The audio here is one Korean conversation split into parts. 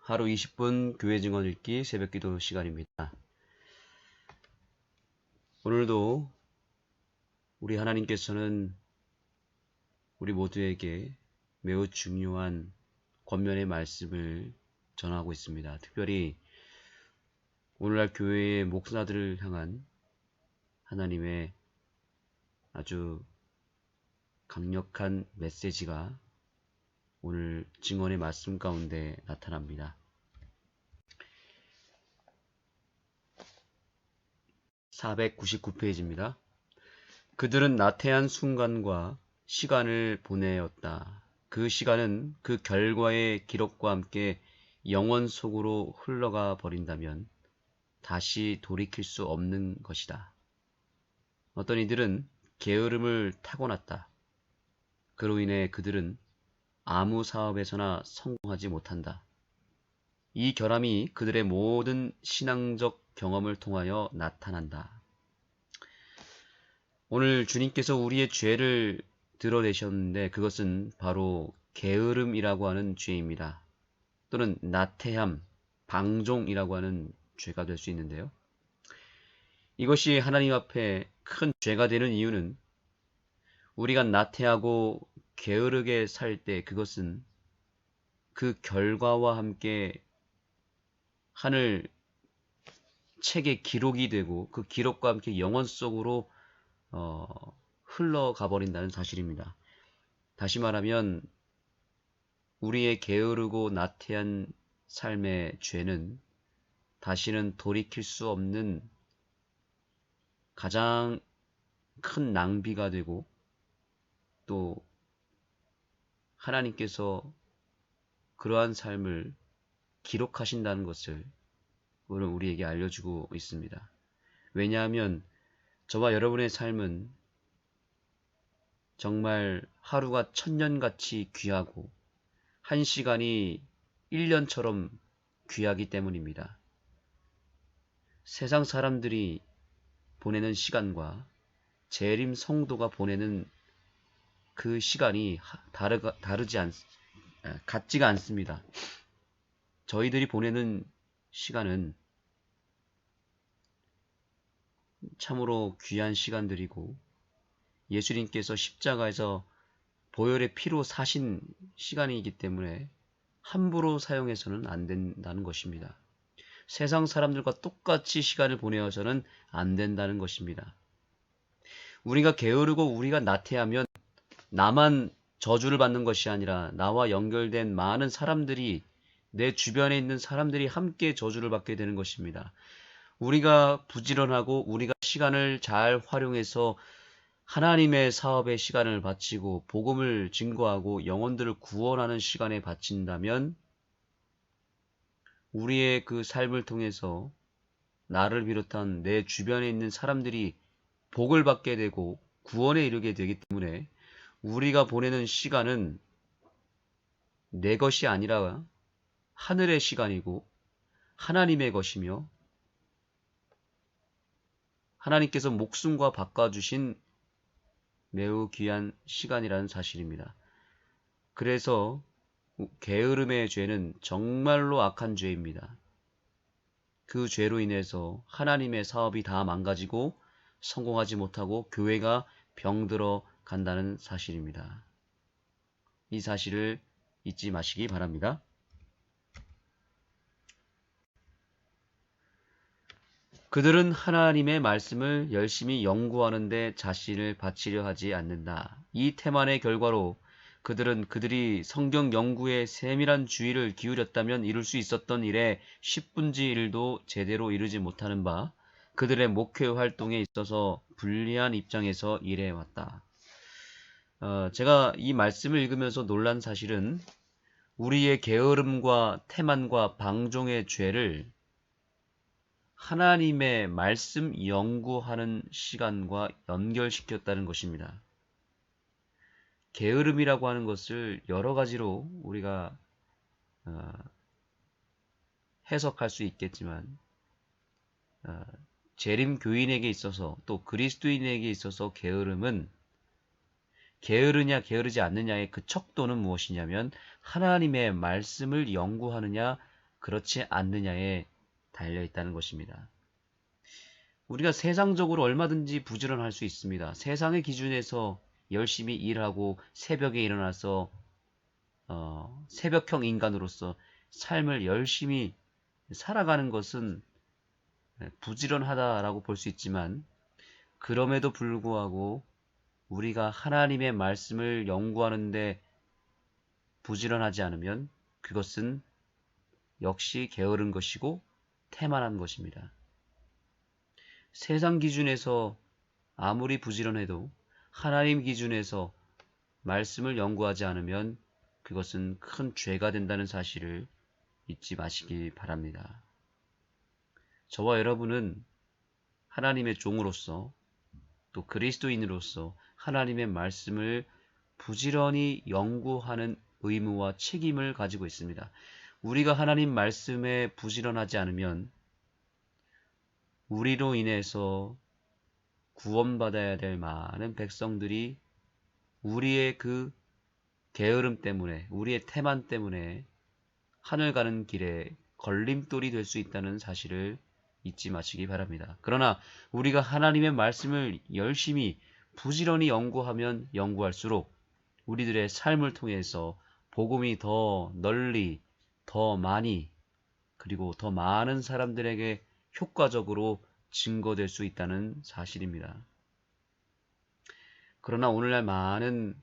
하루 20분 교회 증언 읽기 새벽기도 시간입니다. 오늘도 우리 하나님께서는 우리 모두에게 매우 중요한 권면의 말씀을 전하고 있습니다. 특별히 오늘날 교회의 목사들을 향한 하나님의 아주 강력한 메시지가 오늘 증언의 말씀 가운데 나타납니다. 499페이지입니다. 그들은 나태한 순간과 시간을 보내었다. 그 시간은 그 결과의 기록과 함께 영원 속으로 흘러가 버린다면 다시 돌이킬 수 없는 것이다. 어떤 이들은 게으름을 타고났다. 그로 인해 그들은 아무 사업에서나 성공하지 못한다. 이 결함이 그들의 모든 신앙적 경험을 통하여 나타난다. 오늘 주님께서 우리의 죄를 드러내셨는데 그것은 바로 게으름이라고 하는 죄입니다. 또는 나태함, 방종이라고 하는 죄가 될 수 있는데요. 이것이 하나님 앞에 큰 죄가 되는 이유는 우리가 나태하고 게으르게 살 때 그것은 그 결과와 함께 하늘 책에 기록이 되고 그 기록과 함께 영원 속으로 흘러가 버린다는 사실입니다. 다시 말하면 우리의 게으르고 나태한 삶의 죄는 다시는 돌이킬 수 없는 가장 큰 낭비가 되고 또 하나님께서 그러한 삶을 기록하신다는 것을 오늘 우리에게 알려주고 있습니다. 왜냐하면 저와 여러분의 삶은 정말 하루가 천년같이 귀하고 한 시간이 1년처럼 귀하기 때문입니다. 세상 사람들이 보내는 시간과 재림 성도가 보내는 그 시간이 같지가 않습니다. 저희들이 보내는 시간은 참으로 귀한 시간들이고 예수님께서 십자가에서 보혈의 피로 사신 시간이기 때문에 함부로 사용해서는 안 된다는 것입니다. 세상 사람들과 똑같이 시간을 보내어서는 안 된다는 것입니다. 우리가 게으르고 우리가 나태하면 나만 저주를 받는 것이 아니라 나와 연결된 많은 사람들이 내 주변에 있는 사람들이 함께 저주를 받게 되는 것입니다. 우리가 부지런하고 우리가 시간을 잘 활용해서 하나님의 사업에 시간을 바치고 복음을 증거하고 영혼들을 구원하는 시간에 바친다면 우리의 그 삶을 통해서 나를 비롯한 내 주변에 있는 사람들이 복을 받게 되고 구원에 이르게 되기 때문에 우리가 보내는 시간은 내 것이 아니라 하늘의 시간이고 하나님의 것이며 하나님께서 목숨과 바꿔주신 매우 귀한 시간이라는 사실입니다. 그래서 게으름의 죄는 정말로 악한 죄입니다. 그 죄로 인해서 하나님의 사업이 다 망가지고 성공하지 못하고 교회가 병들어 간다는 사실입니다. 이 사실을 잊지 마시기 바랍니다. 그들은 하나님의 말씀을 열심히 연구하는데 자신을 바치려 하지 않는다. 이 태만의 결과로 그들은 그들이 성경 연구에 세밀한 주의를 기울였다면 이룰 수 있었던 일에 10분의 1도 제대로 이루지 못하는 바 그들의 목회 활동에 있어서 불리한 입장에서 일해왔다. 제가 이 말씀을 읽으면서 놀란 사실은 우리의 게으름과 태만과 방종의 죄를 하나님의 말씀 연구하는 시간과 연결시켰다는 것입니다. 게으름이라고 하는 것을 여러 가지로 우리가 해석할 수 있겠지만 재림 교인에게 있어서 또 그리스도인에게 있어서 게으름은 게으르냐 게으르지 않느냐의 그 척도는 무엇이냐면 하나님의 말씀을 연구하느냐 그렇지 않느냐에 달려 있다는 것입니다. 우리가 세상적으로 얼마든지 부지런할 수 있습니다. 세상의 기준에서 열심히 일하고 새벽에 일어나서 새벽형 인간으로서 삶을 열심히 살아가는 것은 부지런하다라고 볼 수 있지만, 그럼에도 불구하고 우리가 하나님의 말씀을 연구하는데 부지런하지 않으면 그것은 역시 게으른 것이고 태만한 것입니다. 세상 기준에서 아무리 부지런해도 하나님 기준에서 말씀을 연구하지 않으면 그것은 큰 죄가 된다는 사실을 잊지 마시기 바랍니다. 저와 여러분은 하나님의 종으로서 또 그리스도인으로서 하나님의 말씀을 부지런히 연구하는 의무와 책임을 가지고 있습니다. 우리가 하나님 말씀에 부지런하지 않으면 우리로 인해서 구원받아야 될 많은 백성들이 우리의 그 게으름 때문에, 우리의 태만 때문에 하늘 가는 길에 걸림돌이 될 수 있다는 사실을 잊지 마시기 바랍니다. 그러나 우리가 하나님의 말씀을 열심히 부지런히 연구하면 연구할수록 우리들의 삶을 통해서 복음이 더 널리, 더 많이, 그리고 더 많은 사람들에게 효과적으로 증거될 수 있다는 사실입니다. 그러나 오늘날 많은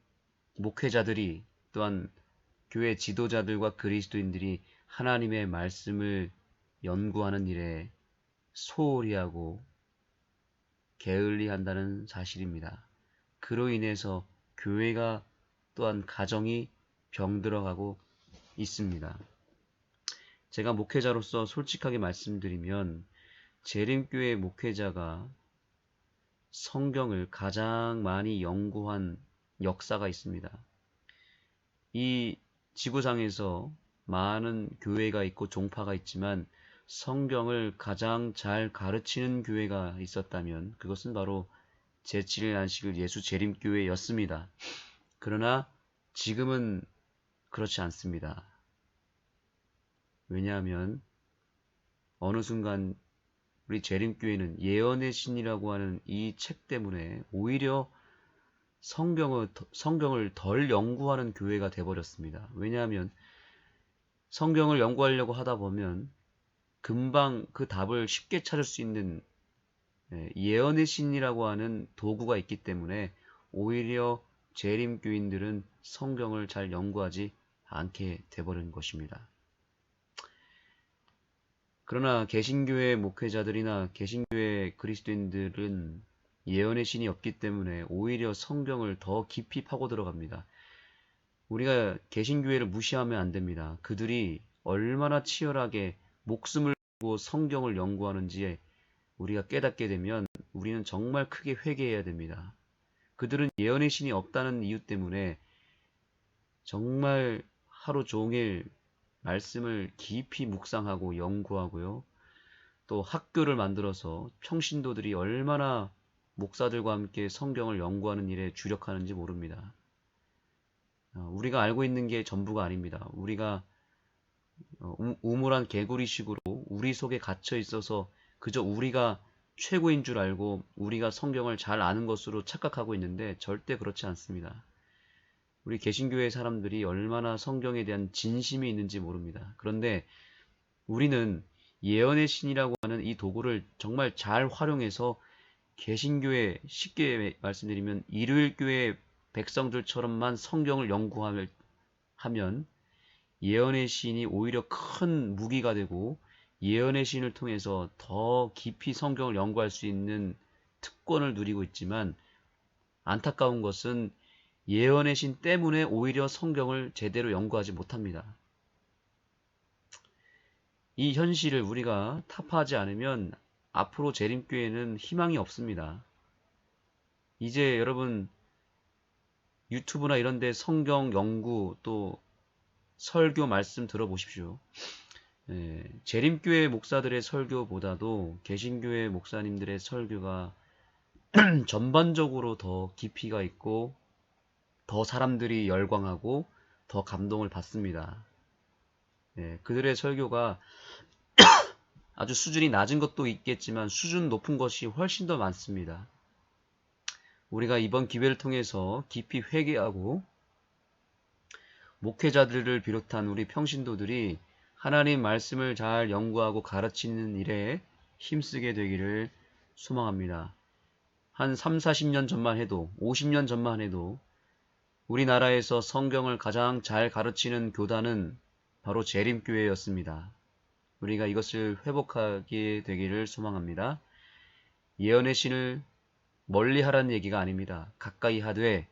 목회자들이, 또한 교회 지도자들과 그리스도인들이 하나님의 말씀을 연구하는 일에 소홀히 하고 게을리 한다는 사실입니다. 그로 인해서 교회가, 또한 가정이 병들어가고 있습니다. 제가 목회자로서 솔직하게 말씀드리면 재림교회 목회자가 성경을 가장 많이 연구한 역사가 있습니다. 이 지구상에서 많은 교회가 있고 종파가 있지만 성경을 가장 잘 가르치는 교회가 있었다면 그것은 바로 제7일 안식일 예수 재림교회였습니다. 그러나 지금은 그렇지 않습니다. 왜냐하면 어느 순간 우리 재림교회는 예언의 신이라고 하는 이 책 때문에 오히려 성경을 덜 연구하는 교회가 되어버렸습니다. 왜냐하면 성경을 연구하려고 하다 보면 금방 그 답을 쉽게 찾을 수 있는 예언의 신이라고 하는 도구가 있기 때문에 오히려 재림교인들은 성경을 잘 연구하지 않게 되어버린 것입니다. 그러나 개신교회 목회자들이나 개신교회 그리스도인들은 예언의 신이 없기 때문에 오히려 성경을 더 깊이 파고 들어갑니다. 우리가 개신교회를 무시하면 안 됩니다. 그들이 얼마나 치열하게 목숨을 걸고 성경을 연구하는지 우리가 깨닫게 되면 우리는 정말 크게 회개해야 됩니다. 그들은 예언의 신이 없다는 이유 때문에 정말 하루 종일 말씀을 깊이 묵상하고 연구하고요. 또 학교를 만들어서 평신도들이 얼마나 목사들과 함께 성경을 연구하는 일에 주력하는지 모릅니다. 우리가 알고 있는 게 전부가 아닙니다. 우리가 우물한 개구리식으로 우리 속에 갇혀 있어서 그저 우리가 최고인 줄 알고 우리가 성경을 잘 아는 것으로 착각하고 있는데 절대 그렇지 않습니다. 우리 개신교회 사람들이 얼마나 성경에 대한 진심이 있는지 모릅니다. 그런데 우리는 예언의 신이라고 하는 이 도구를 정말 잘 활용해서 개신교회, 쉽게 말씀드리면 일요일교회 백성들처럼만 성경을 연구하면 예언의 신이 오히려 큰 무기가 되고 예언의 신을 통해서 더 깊이 성경을 연구할 수 있는 특권을 누리고 있지만, 안타까운 것은 예언의 신 때문에 오히려 성경을 제대로 연구하지 못합니다. 이 현실을 우리가 타파하지 않으면 앞으로 재림교회는 희망이 없습니다. 이제 여러분 유튜브나 이런 데 성경 연구 또 설교 말씀 들어보십시오. 재림교회 목사들의 설교보다도 개신교회 목사님들의 설교가 전반적으로 더 깊이가 있고 더 사람들이 열광하고 더 감동을 받습니다. 그들의 설교가 아주 수준이 낮은 것도 있겠지만 수준 높은 것이 훨씬 더 많습니다. 우리가 이번 기회를 통해서 깊이 회개하고 목회자들을 비롯한 우리 평신도들이 하나님 말씀을 잘 연구하고 가르치는 일에 힘쓰게 되기를 소망합니다. 한 3, 40년 전만 해도 50년 전만 해도 우리나라에서 성경을 가장 잘 가르치는 교단은 바로 재림교회였습니다. 우리가 이것을 회복하게 되기를 소망합니다. 예언의 신을 멀리 하라는 얘기가 아닙니다. 가까이 하되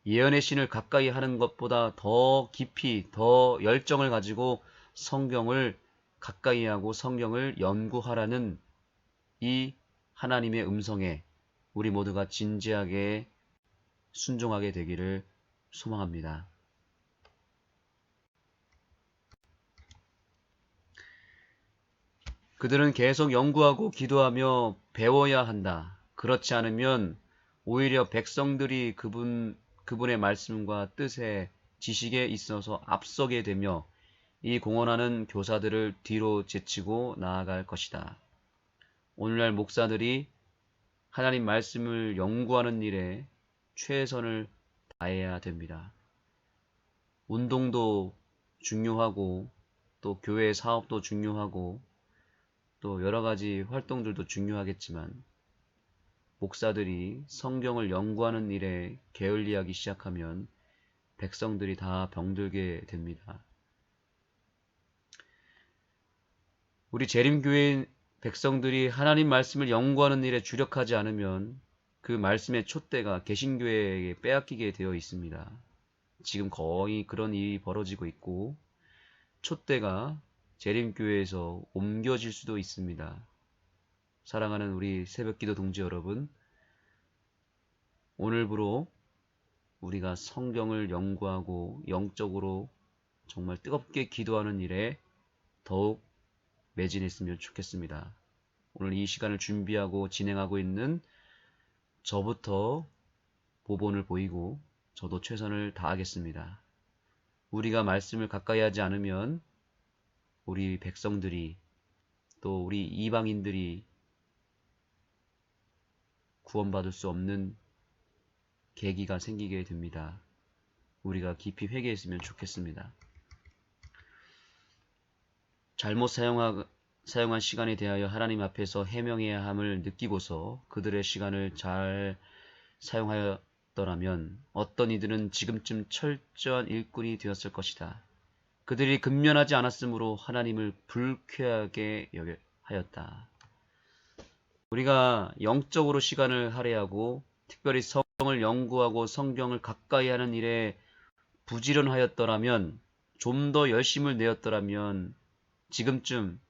예언의 신을 가까이 하는 것보다 더 깊이 더 열정을 가지고 성경을 가까이 하고 성경을 연구하라는 이 하나님의 음성에 우리 모두가 진지하게 순종하게 되기를 소망합니다. 그들은 계속 연구하고 기도하며 배워야 한다. 그렇지 않으면 오히려 백성들이 그분의 말씀과 뜻에 지식에 있어서 앞서게 되며 이 공언하는 교사들을 뒤로 제치고 나아갈 것이다. 오늘날 목사들이 하나님 말씀을 연구하는 일에 최선을 다해야 됩니다. 운동도 중요하고 또 교회 사업도 중요하고 또 여러 가지 활동들도 중요하겠지만 목사들이 성경을 연구하는 일에 게을리하기 시작하면 백성들이 다 병들게 됩니다. 우리 재림교회 백성들이 하나님 말씀을 연구하는 일에 주력하지 않으면 그 말씀의 촛대가 개신교회에게 빼앗기게 되어 있습니다. 지금 거의 그런 일이 벌어지고 있고 촛대가 재림교회에서 옮겨질 수도 있습니다. 사랑하는 우리 새벽기도 동지 여러분, 오늘부로 우리가 성경을 연구하고 영적으로 정말 뜨겁게 기도하는 일에 더욱 매진했으면 좋겠습니다. 오늘 이 시간을 준비하고 진행하고 있는 저부터 보본을 보이고 저도 최선을 다하겠습니다. 우리가 말씀을 가까이 하지 않으면 우리 백성들이 또 우리 이방인들이 구원받을 수 없는 계기가 생기게 됩니다. 우리가 깊이 회개했으면 좋겠습니다. 잘못 사용한 시간에 대하여 하나님 앞에서 해명해야 함을 느끼고서 그들의 시간을 잘 사용하였더라면 어떤 이들은 지금쯤 철저한 일꾼이 되었을 것이다. 그들이 근면하지 않았으므로 하나님을 불쾌하게 하였다. 우리가 영적으로 시간을 할애하고 특별히 성경을 연구하고 성경을 가까이 하는 일에 부지런하였더라면 좀 더 열심을 내었더라면 지금쯤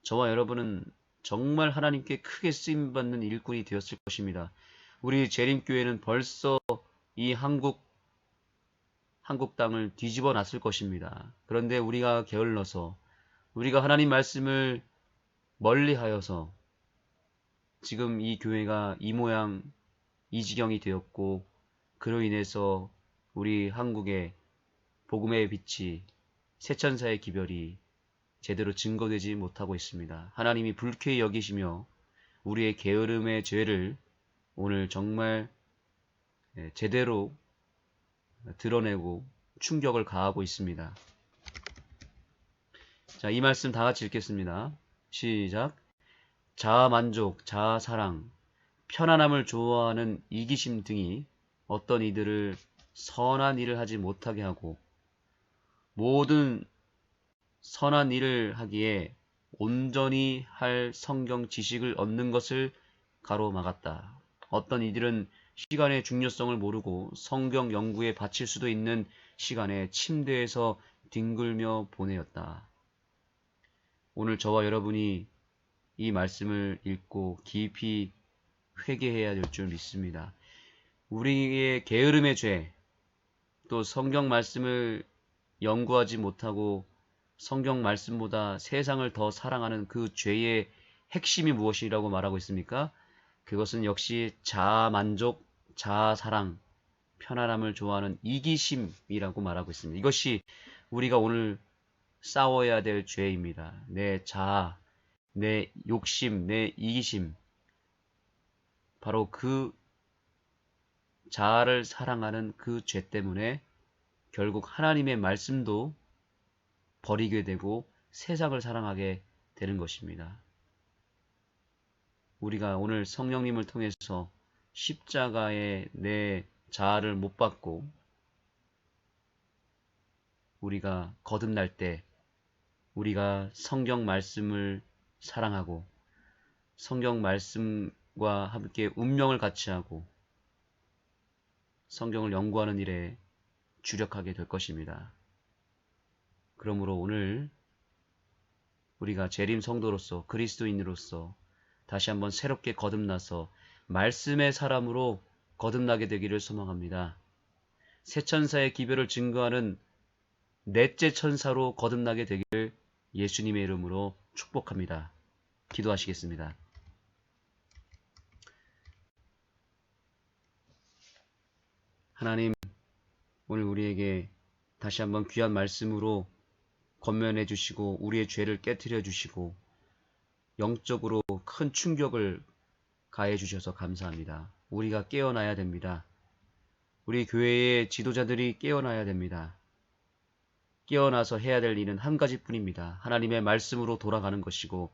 저와 여러분은 정말 하나님께 크게 쓰임받는 일꾼이 되었을 것입니다. 우리 재림교회는 벌써 이 한국 땅을 뒤집어 놨을 것입니다. 그런데 우리가 게을러서 우리가 하나님 말씀을 멀리하여서 지금 이 교회가 이 모양 이 지경이 되었고 그로 인해서 우리 한국의 복음의 빛이 새천사의 기별이 제대로 증거되지 못하고 있습니다. 하나님이 불쾌히 여기시며 우리의 게으름의 죄를 오늘 정말 제대로 드러내고 충격을 가하고 있습니다. 자, 이 말씀 다 같이 읽겠습니다. 시작. 자아만족, 자아사랑, 편안함을 좋아하는 이기심 등이 어떤 이들을 선한 일을 하지 못하게 하고 모든 선한 일을 하기에 온전히 할 성경 지식을 얻는 것을 가로막았다. 어떤 이들은 시간의 중요성을 모르고 성경 연구에 바칠 수도 있는 시간에 침대에서 뒹굴며 보내었다. 오늘 저와 여러분이 이 말씀을 읽고 깊이 회개해야 될 줄 믿습니다. 우리의 게으름의 죄, 또 성경 말씀을 연구하지 못하고 성경 말씀보다 세상을 더 사랑하는 그 죄의 핵심이 무엇이라고 말하고 있습니까? 그것은 역시 자아만족, 자아사랑, 편안함을 좋아하는 이기심이라고 말하고 있습니다. 이것이 우리가 오늘 싸워야 될 죄입니다. 내 자아, 내 욕심, 내 이기심, 바로 그 자아를 사랑하는 그 죄 때문에 결국 하나님의 말씀도 버리게 되고 세상을 사랑하게 되는 것입니다. 우리가 오늘 성령님을 통해서 십자가에 내 자아를 못 박고 우리가 거듭날 때 우리가 성경 말씀을 사랑하고 성경 말씀과 함께 운명을 같이 하고 성경을 연구하는 일에 주력하게 될 것입니다. 그러므로 오늘 우리가 재림 성도로서 그리스도인으로서 다시 한번 새롭게 거듭나서 말씀의 사람으로 거듭나게 되기를 소망합니다. 새 천사의 기별을 증거하는 넷째 천사로 거듭나게 되기를 예수님의 이름으로 축복합니다. 기도하시겠습니다. 하나님, 오늘 우리에게 다시 한번 귀한 말씀으로 권면해 주시고 우리의 죄를 깨트려 주시고 영적으로 큰 충격을 가해 주셔서 감사합니다. 우리가 깨어나야 됩니다. 우리 교회의 지도자들이 깨어나야 됩니다. 깨어나서 해야 될 일은 한 가지뿐입니다. 하나님의 말씀으로 돌아가는 것이고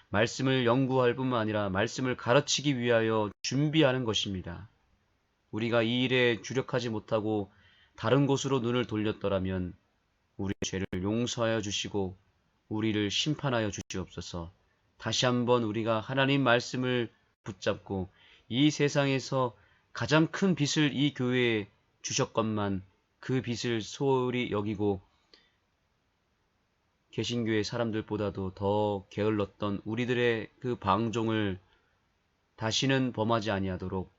말씀을 연구할 뿐만 아니라 말씀을 가르치기 위하여 준비하는 것입니다. 우리가 이 일에 주력하지 못하고 다른 곳으로 눈을 돌렸더라면 우리의 죄를 용서하여 주시고 우리를 심판하여 주시옵소서. 다시 한번 우리가 하나님 말씀을 붙잡고 이 세상에서 가장 큰 빚을 이 교회에 주셨건만 그 빚을 소홀히 여기고 개신교의 사람들보다도 더 게을렀던 우리들의 그 방종을 다시는 범하지 아니하도록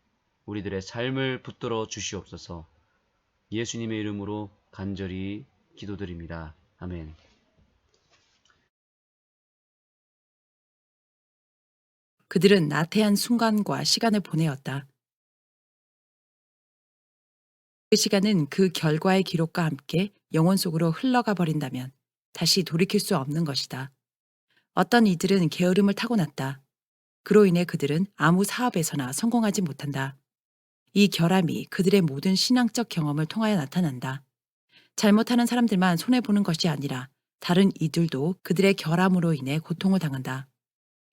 우리들의 삶을 붙들어 주시옵소서. 예수님의 이름으로 간절히 기도드립니다. 아멘. 그들은 나태한 순간과 시간을 보내었다. 그 시간은 그 결과의 기록과 함께 영혼 속으로 흘러가 버린다면 다시 돌이킬 수 없는 것이다. 어떤 이들은 게으름을 타고났다. 그로 인해 그들은 아무 사업에서나 성공하지 못한다. 이 결함이 그들의 모든 신앙적 경험을 통하여 나타난다. 잘못하는 사람들만 손해보는 것이 아니라 다른 이들도 그들의 결함으로 인해 고통을 당한다.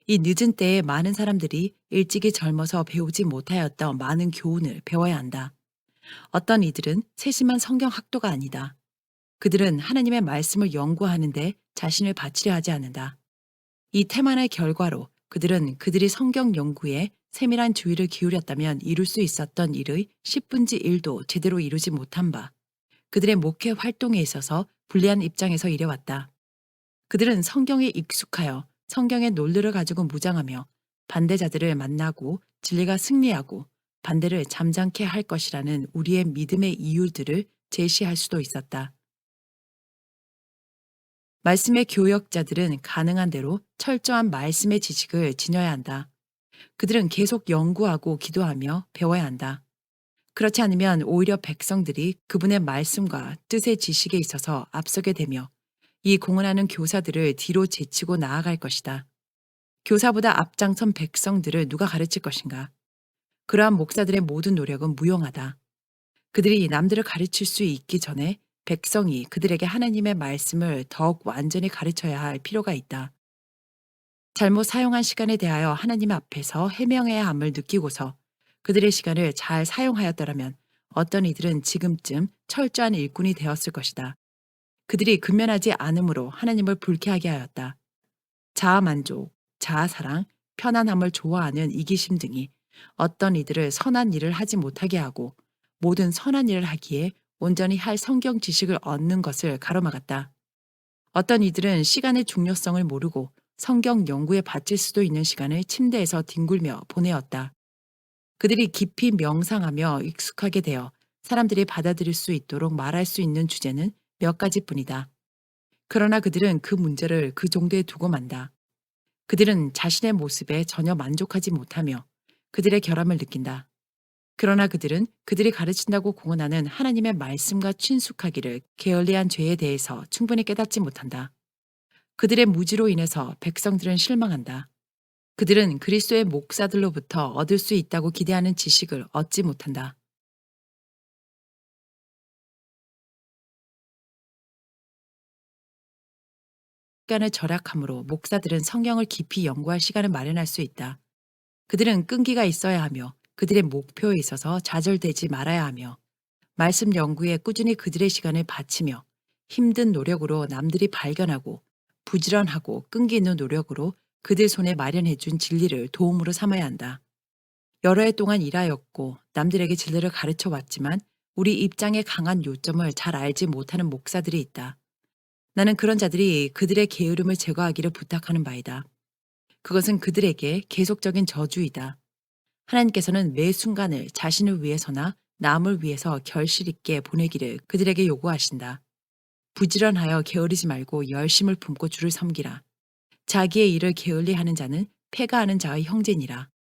이 늦은 때에 많은 사람들이 일찍이 젊어서 배우지 못하였던 많은 교훈을 배워야 한다. 어떤 이들은 세심한 성경 학도가 아니다. 그들은 하나님의 말씀을 연구하는데 자신을 바치려 하지 않는다. 이 태만의 결과로 그들은 그들이 성경 연구에 세밀한 주의를 기울였다면 이룰 수 있었던 일의 10분의 1도 제대로 이루지 못한 바, 그들의 목회 활동에 있어서 불리한 입장에서 일해왔다. 그들은 성경에 익숙하여 성경의 논리를 가지고 무장하며 반대자들을 만나고 진리가 승리하고 반대를 잠잠케 할 것이라는 우리의 믿음의 이유들을 제시할 수도 있었다. 말씀의 교역자들은 가능한 대로 철저한 말씀의 지식을 지녀야 한다. 그들은 계속 연구하고 기도하며 배워야 한다. 그렇지 않으면 오히려 백성들이 그분의 말씀과 뜻의 지식에 있어서 앞서게 되며 이 공헌하는 교사들을 뒤로 제치고 나아갈 것이다. 교사보다 앞장선 백성들을 누가 가르칠 것인가? 그러한 목사들의 모든 노력은 무용하다. 그들이 남들을 가르칠 수 있기 전에 백성이 그들에게 하나님의 말씀을 더욱 완전히 가르쳐야 할 필요가 있다. 잘못 사용한 시간에 대하여 하나님 앞에서 해명해야 함을 느끼고서 그들의 시간을 잘 사용하였더라면 어떤 이들은 지금쯤 철저한 일꾼이 되었을 것이다. 그들이 근면하지 않으므로 하나님을 불쾌하게 하였다. 자아만족, 자아사랑, 편안함을 좋아하는 이기심 등이 어떤 이들을 선한 일을 하지 못하게 하고 모든 선한 일을 하기에 온전히 할 성경 지식을 얻는 것을 가로막았다. 어떤 이들은 시간의 중요성을 모르고 성경 연구에 바칠 수도 있는 시간을 침대에서 뒹굴며 보내었다. 그들이 깊이 명상하며 익숙하게 되어 사람들이 받아들일 수 있도록 말할 수 있는 주제는 몇 가지뿐이다. 그러나 그들은 그 문제를 그 정도에 두고 만다. 그들은 자신의 모습에 전혀 만족하지 못하며 그들의 결함을 느낀다. 그러나 그들은 그들이 가르친다고 공언하는 하나님의 말씀과 친숙하기를 게을리한 죄에 대해서 충분히 깨닫지 못한다. 그들의 무지로 인해서 백성들은 실망한다. 그들은 그리스도의 목사들로부터 얻을 수 있다고 기대하는 지식을 얻지 못한다. 시간을 절약함으로 목사들은 성경을 깊이 연구할 시간을 마련할 수 있다. 그들은 끈기가 있어야 하며 그들의 목표에 있어서 좌절되지 말아야 하며 말씀 연구에 꾸준히 그들의 시간을 바치며 힘든 노력으로 남들이 발견하고 부지런하고 끈기 있는 노력으로 그들 손에 마련해 준 진리를 도움으로 삼아야 한다. 여러 해 동안 일하였고 남들에게 진리를 가르쳐 왔지만 우리 입장의 강한 요점을 잘 알지 못하는 목사들이 있다. 나는 그런 자들이 그들의 게으름을 제거하기를 부탁하는 바이다. 그것은 그들에게 계속적인 저주이다. 하나님께서는 매 순간을 자신을 위해서나 남을 위해서 결실 있게 보내기를 그들에게 요구하신다. 부지런하여 게으르지 말고 열심을 품고 주를 섬기라. 자기의 일을 게을리하는 자는 패가하는 자의 형제니라.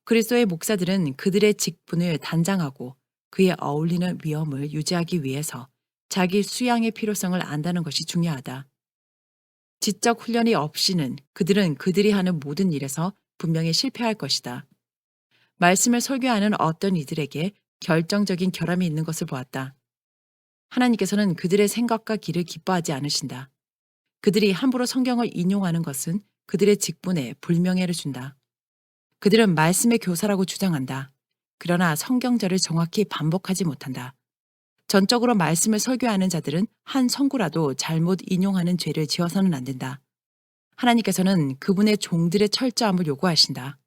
그리스도의 목사들은 그들의 직분을 단장하고 그에 어울리는 위엄을 유지하기 위해서 자기 수양의 필요성을 안다는 것이 중요하다. 지적 훈련이 없이는 그들은 그들이 하는 모든 일에서 분명히 실패할 것이다. 말씀을 설교하는 어떤 이들에게 결정적인 결함이 있는 것을 보았다. 하나님께서는 그들의 생각과 길을 기뻐하지 않으신다. 그들이 함부로 성경을 인용하는 것은 그들의 직분에 불명예를 준다. 그들은 말씀의 교사라고 주장한다. 그러나 성경절을 정확히 반복하지 못한다. 전적으로 말씀을 설교하는 자들은 한 성구라도 잘못 인용하는 죄를 지어서는 안 된다. 하나님께서는 그분의 종들의 철저함을 요구하신다.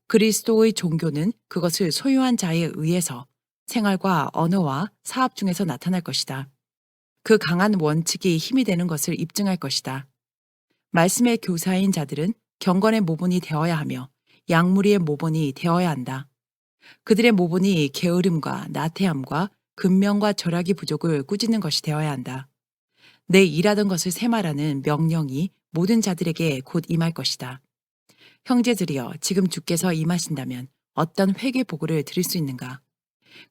그리스도의 종교는 그것을 소유한 자에 의해서 생활과 언어와 사업 중에서 나타날 것이다. 그 강한 원칙이 힘이 되는 것을 입증할 것이다. 말씀의 교사인 자들은 경건의 모본이 되어야 하며 양무리의 모본이 되어야 한다. 그들의 모본이 게으름과 나태함과 근면과 절약의 부족을 꾸짖는 것이 되어야 한다. 내 일하던 것을 세말하는 명령이 모든 자들에게 곧 임할 것이다. 형제들이여, 지금 주께서 임하신다면 어떤 회개 보고를 드릴 수 있는가?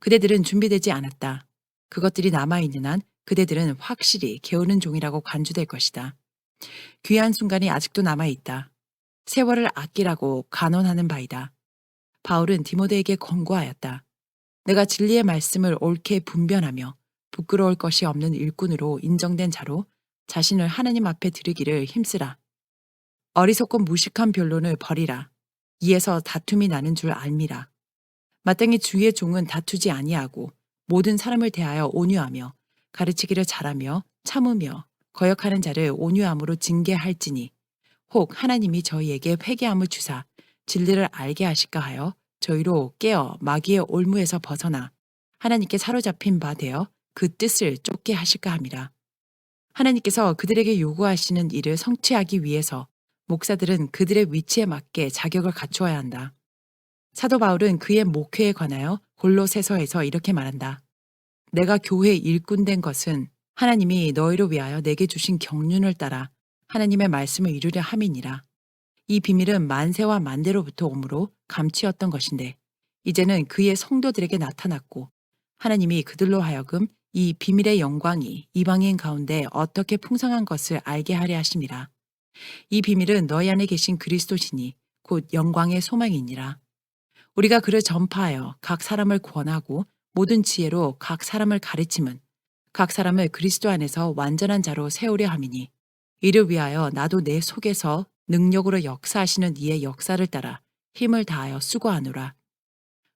그대들은 준비되지 않았다. 그것들이 남아있는 한 그대들은 확실히 게으른 종이라고 간주될 것이다. 귀한 순간이 아직도 남아있다. 세월을 아끼라고 간언하는 바이다. 바울은 디모데에게 권고하였다. 내가 진리의 말씀을 옳게 분별하며 부끄러울 것이 없는 일꾼으로 인정된 자로 자신을 하나님 앞에 드리기를 힘쓰라. 어리석고 무식한 변론을 버리라. 이에서 다툼이 나는 줄 알미라. 마땅히 주의 종은 다투지 아니하고 모든 사람을 대하여 온유하며 가르치기를 잘하며 참으며 거역하는 자를 온유함으로 징계할지니 혹 하나님이 저희에게 회개함을 주사 진리를 알게 하실까 하여 저희로 깨어 마귀의 올무에서 벗어나 하나님께 사로잡힌 바 되어 그 뜻을 쫓게 하실까 함이라. 하나님께서 그들에게 요구하시는 일을 성취하기 위해서 목사들은 그들의 위치에 맞게 자격을 갖추어야 한다. 사도 바울은 그의 목회에 관하여 골로새서에서 이렇게 말한다. 내가 교회 일꾼 된 것은 하나님이 너희를 위하여 내게 주신 경륜을 따라 하나님의 말씀을 이루려 함이니라. 이 비밀은 만세와 만대로부터 오므로 감추었던 것인데 이제는 그의 성도들에게 나타났고 하나님이 그들로 하여금 이 비밀의 영광이 이방인 가운데 어떻게 풍성한 것을 알게 하려 하심이라. 이 비밀은 너희 안에 계신 그리스도시니 곧 영광의 소망이니라. 우리가 그를 전파하여 각 사람을 권하고 모든 지혜로 각 사람을 가르침은 각 사람을 그리스도 안에서 완전한 자로 세우려 함이니 이를 위하여 나도 내 속에서 능력으로 역사하시는 이의 역사를 따라 힘을 다하여 수고하노라.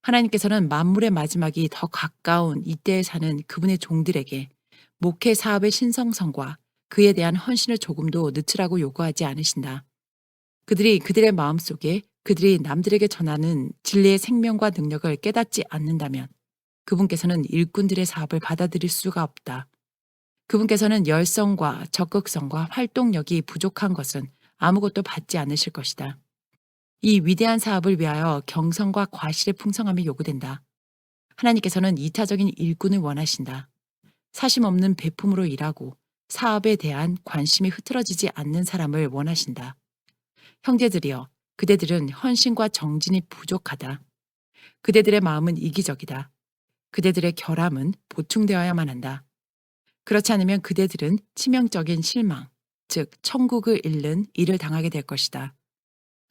하나님께서는 만물의 마지막이 더 가까운 이때에 사는 그분의 종들에게 목회 사업의 신성성과 그에 대한 헌신을 조금도 늦추라고 요구하지 않으신다. 그들이 그들의 마음속에 그들이 남들에게 전하는 진리의 생명과 능력을 깨닫지 않는다면 그분께서는 일꾼들의 사업을 받아들일 수가 없다. 그분께서는 열성과 적극성과 활동력이 부족한 것은 아무것도 받지 않으실 것이다. 이 위대한 사업을 위하여 경성과 과실의 풍성함이 요구된다. 하나님께서는 2차적인 일꾼을 원하신다. 사심 없는 배품으로 일하고 사업에 대한 관심이 흐트러지지 않는 사람을 원하신다. 형제들이여, 그대들은 헌신과 정진이 부족하다. 그대들의 마음은 이기적이다. 그대들의 결함은 보충되어야만 한다. 그렇지 않으면 그대들은 치명적인 실망, 즉 천국을 잃는 일을 당하게 될 것이다.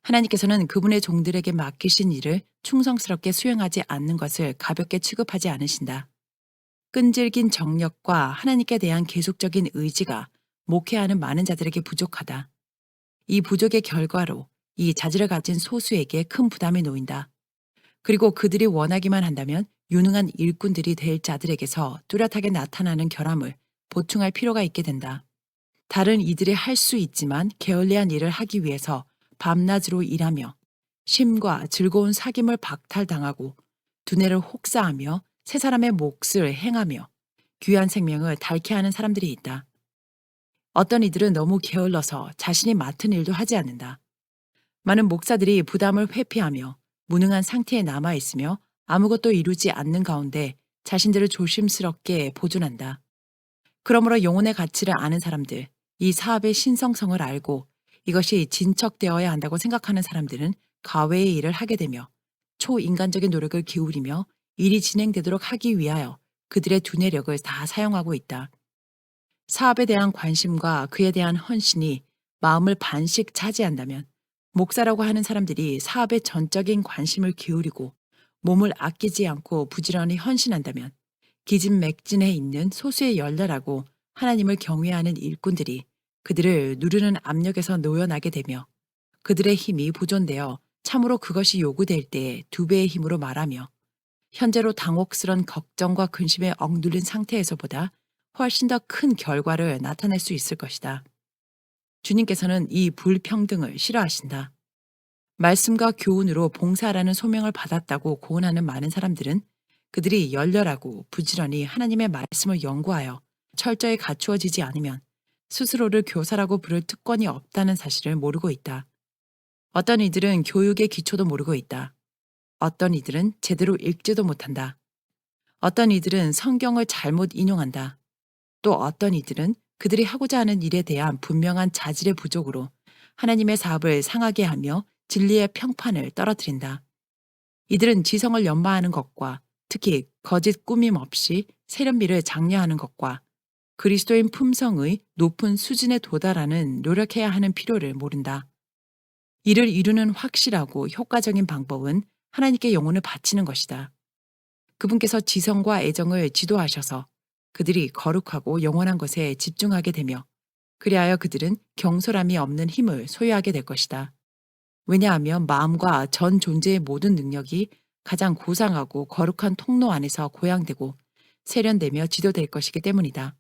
하나님께서는 그분의 종들에게 맡기신 일을 충성스럽게 수행하지 않는 것을 가볍게 취급하지 않으신다. 끈질긴 정력과 하나님께 대한 계속적인 의지가 목회하는 많은 자들에게 부족하다. 이 부족의 결과로 이 자질을 가진 소수에게 큰 부담이 놓인다. 그리고 그들이 원하기만 한다면 유능한 일꾼들이 될 자들에게서 뚜렷하게 나타나는 결함을 보충할 필요가 있게 된다. 다른 이들이 할 수 있지만 게을리한 일을 하기 위해서 밤낮으로 일하며 쉼과 즐거운 사귐을 박탈당하고 두뇌를 혹사하며 새 사람의 몫을 행하며 귀한 생명을 닳게 하는 사람들이 있다. 어떤 이들은 너무 게을러서 자신이 맡은 일도 하지 않는다. 많은 목사들이 부담을 회피하며 무능한 상태에 남아있으며 아무것도 이루지 않는 가운데 자신들을 조심스럽게 보존한다. 그러므로 영혼의 가치를 아는 사람들, 이 사업의 신성성을 알고 이것이 진척되어야 한다고 생각하는 사람들은 가외의 일을 하게 되며 초인간적인 노력을 기울이며 일이 진행되도록 하기 위하여 그들의 두뇌력을 다 사용하고 있다. 사업에 대한 관심과 그에 대한 헌신이 마음을 반씩 차지한다면 목사라고 하는 사람들이 사업에 전적인 관심을 기울이고 몸을 아끼지 않고 부지런히 헌신한다면 기진맥진해 있는 소수의 열렬하고 하나님을 경외하는 일꾼들이 그들을 누르는 압력에서 놓여나게 되며 그들의 힘이 보존되어 참으로 그것이 요구될 때에 2배의 힘으로 말하며 현재로 당혹스런 걱정과 근심에 억눌린 상태에서보다 훨씬 더 큰 결과를 나타낼 수 있을 것이다. 주님께서는 이 불평등을 싫어하신다. 말씀과 교훈으로 봉사하라는 소명을 받았다고 고언하는 많은 사람들은 그들이 열렬하고 부지런히 하나님의 말씀을 연구하여 철저히 갖추어지지 않으면 스스로를 교사라고 부를 특권이 없다는 사실을 모르고 있다. 어떤 이들은 교육의 기초도 모르고 있다. 어떤 이들은 제대로 읽지도 못한다. 어떤 이들은 성경을 잘못 인용한다. 또 어떤 이들은 그들이 하고자 하는 일에 대한 분명한 자질의 부족으로 하나님의 사업을 상하게 하며 진리의 평판을 떨어뜨린다. 이들은 지성을 연마하는 것과 특히 거짓 꾸밈 없이 세련미를 장려하는 것과 그리스도인 품성의 높은 수준에 도달하는 노력해야 하는 필요를 모른다. 이를 이루는 확실하고 효과적인 방법은 하나님께 영혼을 바치는 것이다. 그분께서 지성과 애정을 지도하셔서 그들이 거룩하고 영원한 것에 집중하게 되며 그리하여 그들은 경솔함이 없는 힘을 소유하게 될 것이다. 왜냐하면 마음과 전 존재의 모든 능력이 가장 고상하고 거룩한 통로 안에서 고양되고 세련되며 지도될 것이기 때문이다.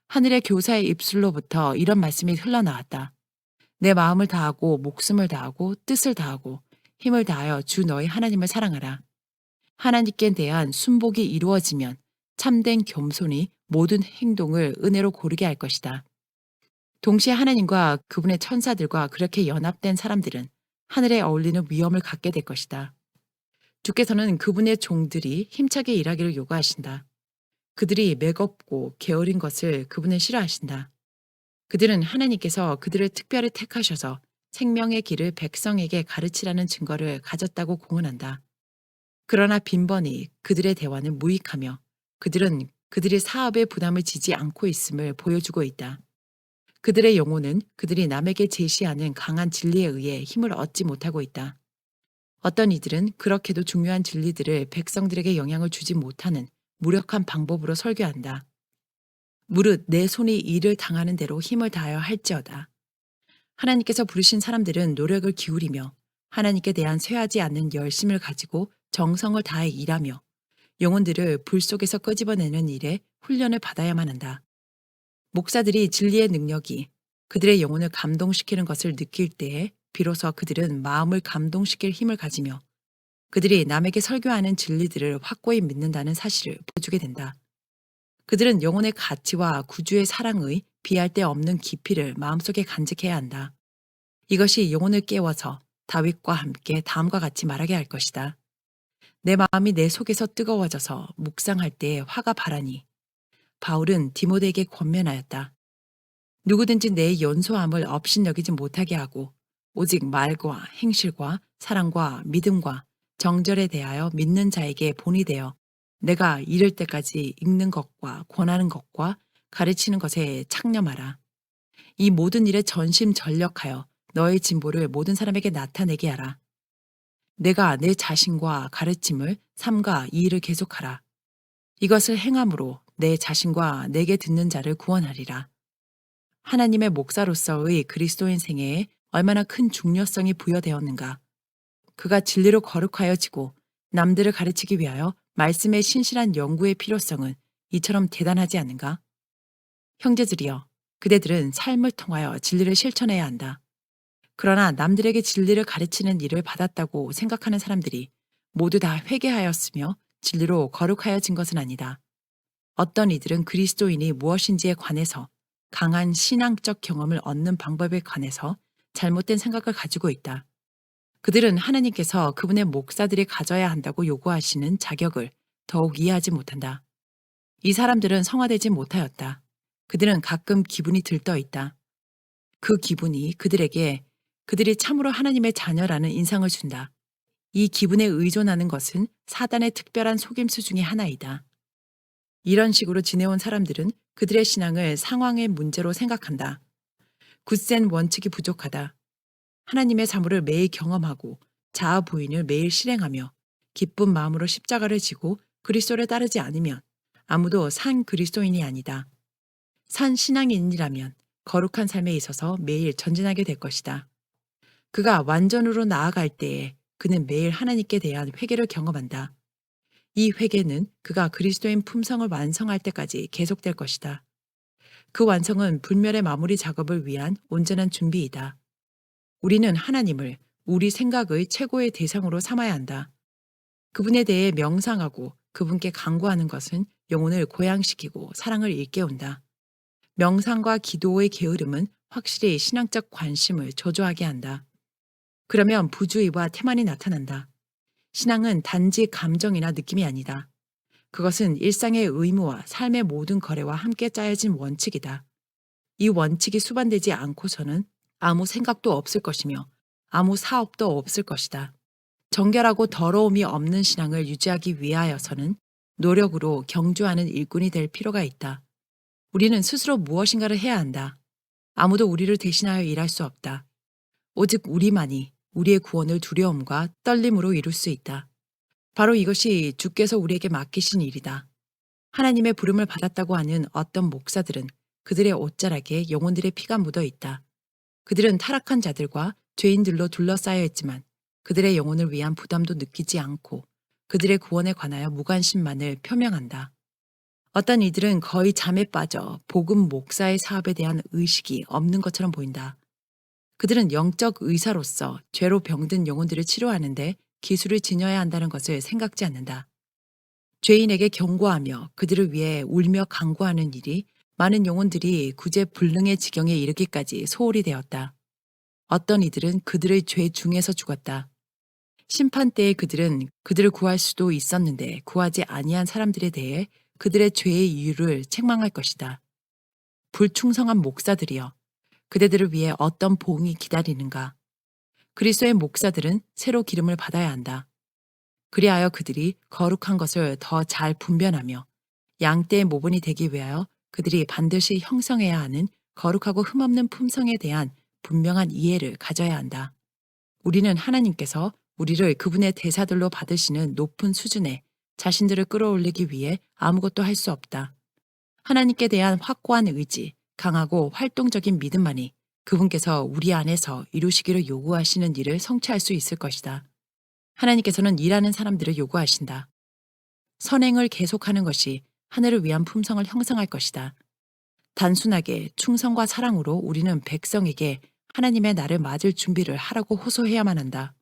하늘의 교사의 입술로부터 이런 말씀이 흘러나왔다. 내 마음을 다하고 목숨을 다하고 뜻을 다하고 힘을 다하여 주 너희 하나님을 사랑하라. 하나님께 대한 순복이 이루어지면 참된 겸손이 모든 행동을 은혜로 고르게 할 것이다. 동시에 하나님과 그분의 천사들과 그렇게 연합된 사람들은 하늘에 어울리는 위엄을 갖게 될 것이다. 주께서는 그분의 종들이 힘차게 일하기를 요구하신다. 그들이 맥없고 게으른 것을 그분은 싫어하신다. 그들은 하나님께서 그들을 특별히 택하셔서 생명의 길을 백성에게 가르치라는 증거를 가졌다고 공언한다. 그러나 빈번히 그들의 대화는 무익하며 그들은 그들이 사업에 부담을 지지 않고 있음을 보여주고 있다. 그들의 영혼은 그들이 남에게 제시하는 강한 진리에 의해 힘을 얻지 못하고 있다. 어떤 이들은 그렇게도 중요한 진리들을 백성들에게 영향을 주지 못하는 무력한 방법으로 설교한다. 무릇 내 손이 일을 당하는 대로 힘을 다하여 할지어다. 하나님께서 부르신 사람들은 노력을 기울이며 하나님께 대한 쇠하지 않는 열심을 가지고 정성을 다해 일하며 영혼들을 불 속에서 끄집어내는 일에 훈련을 받아야만 한다. 목사들이 진리의 능력이 그들의 영혼을 감동시키는 것을 느낄 때에 비로소 그들은 마음을 감동시킬 힘을 가지며 그들이 남에게 설교하는 진리들을 확고히 믿는다는 사실을 보여주게 된다. 그들은 영혼의 가치와 구주의 사랑의 비할 데 없는 깊이를 마음속에 간직해야 한다. 이것이 영혼을 깨워서 다윗과 함께 다음과 같이 말하게 할 것이다. 내 마음이 내 속에서 뜨거워져서 묵상할 때에 화가 바라니. 바울은 디모데에게 권면하였다. 누구든지 내 연소함을 업신여기지 못하게 하고 오직 말과 행실과 사랑과 믿음과 정절에 대하여 믿는 자에게 본이 되어 내가 이를 때까지 읽는 것과 권하는 것과 가르치는 것에 창념하라. 이 모든 일에 전심전력하여 너의 진보를 모든 사람에게 나타내게 하라. 내가 내 자신과 가르침을 삼가 이 일을 계속하라. 이것을 행함으로 내 자신과 내게 듣는 자를 구원하리라. 하나님의 목사로서의 그리스도인 생애에 얼마나 큰 중요성이 부여되었는가. 그가 진리로 거룩하여지고 남들을 가르치기 위하여 말씀의 신실한 연구의 필요성은 이처럼 대단하지 않는가? 형제들이여, 그대들은 삶을 통하여 진리를 실천해야 한다. 그러나 남들에게 진리를 가르치는 일을 받았다고 생각하는 사람들이 모두 다 회개하였으며 진리로 거룩하여진 것은 아니다. 어떤 이들은 그리스도인이 무엇인지에 관해서 강한 신앙적 경험을 얻는 방법에 관해서 잘못된 생각을 가지고 있다. 그들은 하나님께서 그분의 목사들이 가져야 한다고 요구하시는 자격을 더욱 이해하지 못한다. 이 사람들은 성화되지 못하였다. 그들은 가끔 기분이 들떠 있다. 그 기분이 그들에게 그들이 참으로 하나님의 자녀라는 인상을 준다. 이 기분에 의존하는 것은 사단의 특별한 속임수 중의 하나이다. 이런 식으로 지내온 사람들은 그들의 신앙을 상황의 문제로 생각한다. 굳센 원칙이 부족하다. 하나님의 사물을 매일 경험하고 자아 부인을 매일 실행하며 기쁜 마음으로 십자가를 지고 그리스도를 따르지 않으면 아무도 산 그리스도인이 아니다. 산 신앙인이라면 거룩한 삶에 있어서 매일 전진하게 될 것이다. 그가 완전으로 나아갈 때에 그는 매일 하나님께 대한 회개를 경험한다. 이 회개는 그가 그리스도인 품성을 완성할 때까지 계속될 것이다. 그 완성은 불멸의 마무리 작업을 위한 온전한 준비이다. 우리는 하나님을 우리 생각의 최고의 대상으로 삼아야 한다. 그분에 대해 명상하고 그분께 간구하는 것은 영혼을 고양시키고 사랑을 일깨운다. 명상과 기도의 게으름은 확실히 신앙적 관심을 저조하게 한다. 그러면 부주의와 태만이 나타난다. 신앙은 단지 감정이나 느낌이 아니다. 그것은 일상의 의무와 삶의 모든 거래와 함께 짜여진 원칙이다. 이 원칙이 수반되지 않고서는 아무 생각도 없을 것이며 아무 사업도 없을 것이다. 정결하고 더러움이 없는 신앙을 유지하기 위하여서는 노력으로 경주하는 일꾼이 될 필요가 있다. 우리는 스스로 무엇인가를 해야 한다. 아무도 우리를 대신하여 일할 수 없다. 오직 우리만이 우리의 구원을 두려움과 떨림으로 이룰 수 있다. 바로 이것이 주께서 우리에게 맡기신 일이다. 하나님의 부름을 받았다고 하는 어떤 목사들은 그들의 옷자락에 영혼들의 피가 묻어 있다. 그들은 타락한 자들과 죄인들로 둘러싸여 있지만 그들의 영혼을 위한 부담도 느끼지 않고 그들의 구원에 관하여 무관심만을 표명한다. 어떤 이들은 거의 잠에 빠져 복음 목사의 사업에 대한 의식이 없는 것처럼 보인다. 그들은 영적 의사로서 죄로 병든 영혼들을 치료하는데 기술을 지녀야 한다는 것을 생각지 않는다. 죄인에게 경고하며 그들을 위해 울며 간구하는 일이 많은 영혼들이 구제불능의 지경에 이르기까지 소홀히 되었다. 어떤 이들은 그들의 죄 중에서 죽었다. 심판 때에 그들은 그들을 구할 수도 있었는데 구하지 아니한 사람들에 대해 그들의 죄의 이유를 책망할 것이다. 불충성한 목사들이여, 그대들을 위해 어떤 보응이 기다리는가? 그리스도의 목사들은 새로 기름을 받아야 한다. 그리하여 그들이 거룩한 것을 더 잘 분별하며 양떼의 모본이 되기 위하여 그들이 반드시 형성해야 하는 거룩하고 흠없는 품성에 대한 분명한 이해를 가져야 한다. 우리는 하나님께서 우리를 그분의 대사들로 받으시는 높은 수준에 자신들을 끌어올리기 위해 아무것도 할 수 없다. 하나님께 대한 확고한 의지, 강하고 활동적인 믿음만이 그분께서 우리 안에서 이루시기를 요구하시는 일을 성취할 수 있을 것이다. 하나님께서는 일하는 사람들을 요구하신다. 선행을 계속하는 것이 하늘을 위한 품성을 형성할 것이다. 단순하게 충성과 사랑으로 우리는 백성에게 하나님의 날을 맞을 준비를 하라고 호소해야만 한다.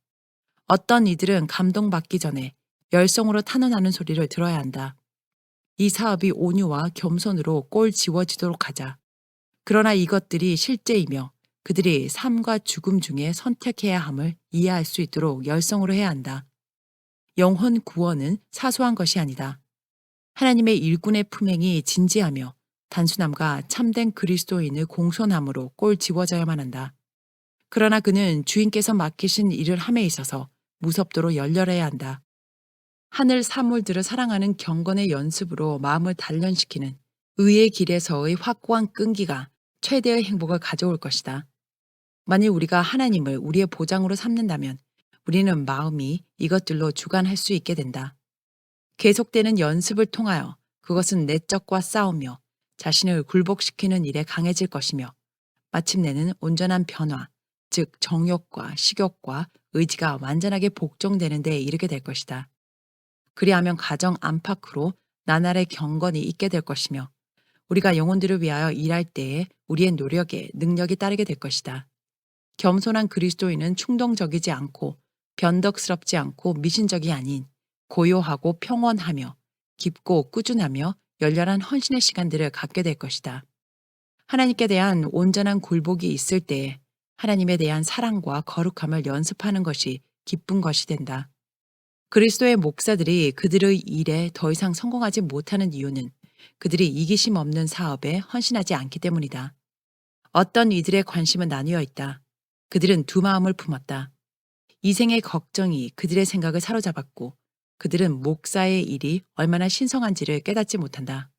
어떤 이들은 감동받기 전에 열성으로 탄원하는 소리를 들어야 한다. 이 사업이 온유와 겸손으로 꼴 지워지도록 하자. 그러나 이것들이 실제이며 그들이 삶과 죽음 중에 선택해야 함을 이해할 수 있도록 열성으로 해야 한다. 영혼 구원은 사소한 것이 아니다. 하나님의 일꾼의 품행이 진지하며 단순함과 참된 그리스도인의 공손함으로 꼴 지워져야만 한다. 그러나 그는 주인께서 맡기신 일을 함에 있어서 무섭도록 열렬해야 한다. 하늘 사물들을 사랑하는 경건의 연습으로 마음을 단련시키는 의의 길에서의 확고한 끈기가 최대의 행복을 가져올 것이다. 만일 우리가 하나님을 우리의 보장으로 삼는다면 우리는 마음이 이것들로 주관할 수 있게 된다. 계속되는 연습을 통하여 그것은 내적과 싸우며 자신을 굴복시키는 일에 강해질 것이며 마침내는 온전한 변화, 즉 정욕과 식욕과 의지가 완전하게 복종되는 데 이르게 될 것이다. 그리하면 가정 안팎으로 나날의 경건이 있게 될 것이며 우리가 영혼들을 위하여 일할 때에 우리의 노력에 능력이 따르게 될 것이다. 겸손한 그리스도인은 충동적이지 않고 변덕스럽지 않고 미신적이 아닌 고요하고 평온하며 깊고 꾸준하며 열렬한 헌신의 시간들을 갖게 될 것이다. 하나님께 대한 온전한 굴복이 있을 때에 하나님에 대한 사랑과 거룩함을 연습하는 것이 기쁜 것이 된다. 그리스도의 목사들이 그들의 일에 더 이상 성공하지 못하는 이유는 그들이 이기심 없는 사업에 헌신하지 않기 때문이다. 어떤 이들의 관심은 나뉘어 있다. 그들은 두 마음을 품었다. 이생의 걱정이 그들의 생각을 사로잡았고 그들은 목사의 일이 얼마나 신성한지를 깨닫지 못한다.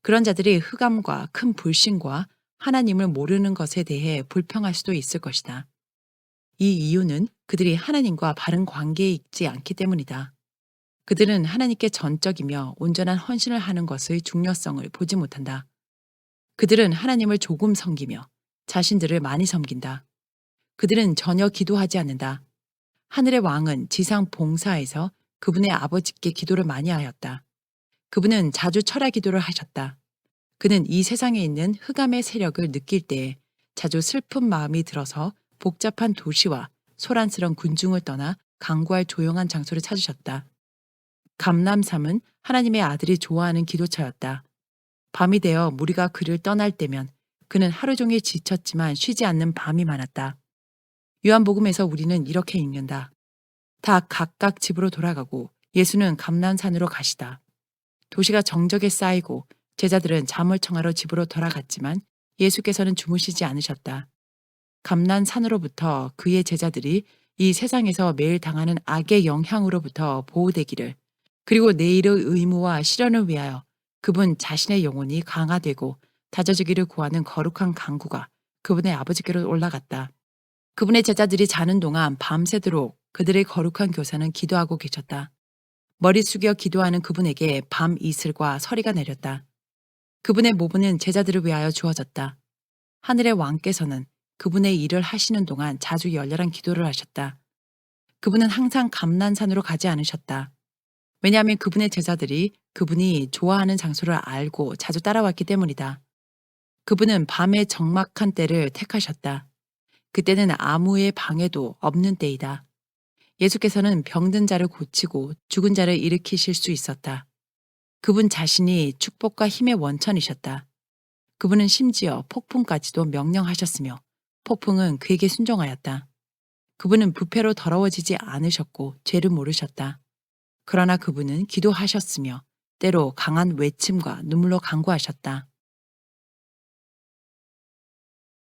그런 자들이 흑암과 큰 불신과 하나님을 모르는 것에 대해 불평할 수도 있을 것이다. 이 이유는 그들이 하나님과 바른 관계에 있지 않기 때문이다. 그들은 하나님께 전적이며 온전한 헌신을 하는 것의 중요성을 보지 못한다. 그들은 하나님을 조금 섬기며 자신들을 많이 섬긴다. 그들은 전혀 기도하지 않는다. 하늘의 왕은 지상 봉사에서 그분의 아버지께 기도를 많이 하였다. 그분은 자주 철야 기도를 하셨다. 그는 이 세상에 있는 흑암의 세력을 느낄 때에 자주 슬픈 마음이 들어서 복잡한 도시와 소란스러운 군중을 떠나 강구할 조용한 장소를 찾으셨다. 감람삼은 하나님의 아들이 좋아하는 기도처였다. 밤이 되어 무리가 그를 떠날 때면 그는 하루 종일 지쳤지만 쉬지 않는 밤이 많았다. 요한복음에서 우리는 이렇게 읽는다. 다 각각 집으로 돌아가고 예수는 감람산으로 가시다. 도시가 정적에 쌓이고 제자들은 잠을 청하러 집으로 돌아갔지만 예수께서는 주무시지 않으셨다. 감람산으로부터 그의 제자들이 이 세상에서 매일 당하는 악의 영향으로부터 보호되기를 그리고 내일의 의무와 실현을 위하여 그분 자신의 영혼이 강화되고 다져지기를 구하는 거룩한 간구가 그분의 아버지께로 올라갔다. 그분의 제자들이 자는 동안 밤새도록 그들의 거룩한 교사는 기도하고 계셨다. 머리 숙여 기도하는 그분에게 밤 이슬과 서리가 내렸다. 그분의 모분은 제자들을 위하여 주어졌다. 하늘의 왕께서는 그분의 일을 하시는 동안 자주 열렬한 기도를 하셨다. 그분은 항상 감난산으로 가지 않으셨다. 왜냐하면 그분의 제자들이 그분이 좋아하는 장소를 알고 자주 따라왔기 때문이다. 그분은 밤의 적막한 때를 택하셨다. 그때는 아무의 방해도 없는 때이다. 예수께서는 병든 자를 고치고 죽은 자를 일으키실 수 있었다. 그분 자신이 축복과 힘의 원천이셨다. 그분은 심지어 폭풍까지도 명령하셨으며 폭풍은 그에게 순종하였다. 그분은 부패로 더러워지지 않으셨고 죄를 모르셨다. 그러나 그분은 기도하셨으며 때로 강한 외침과 눈물로 간구하셨다.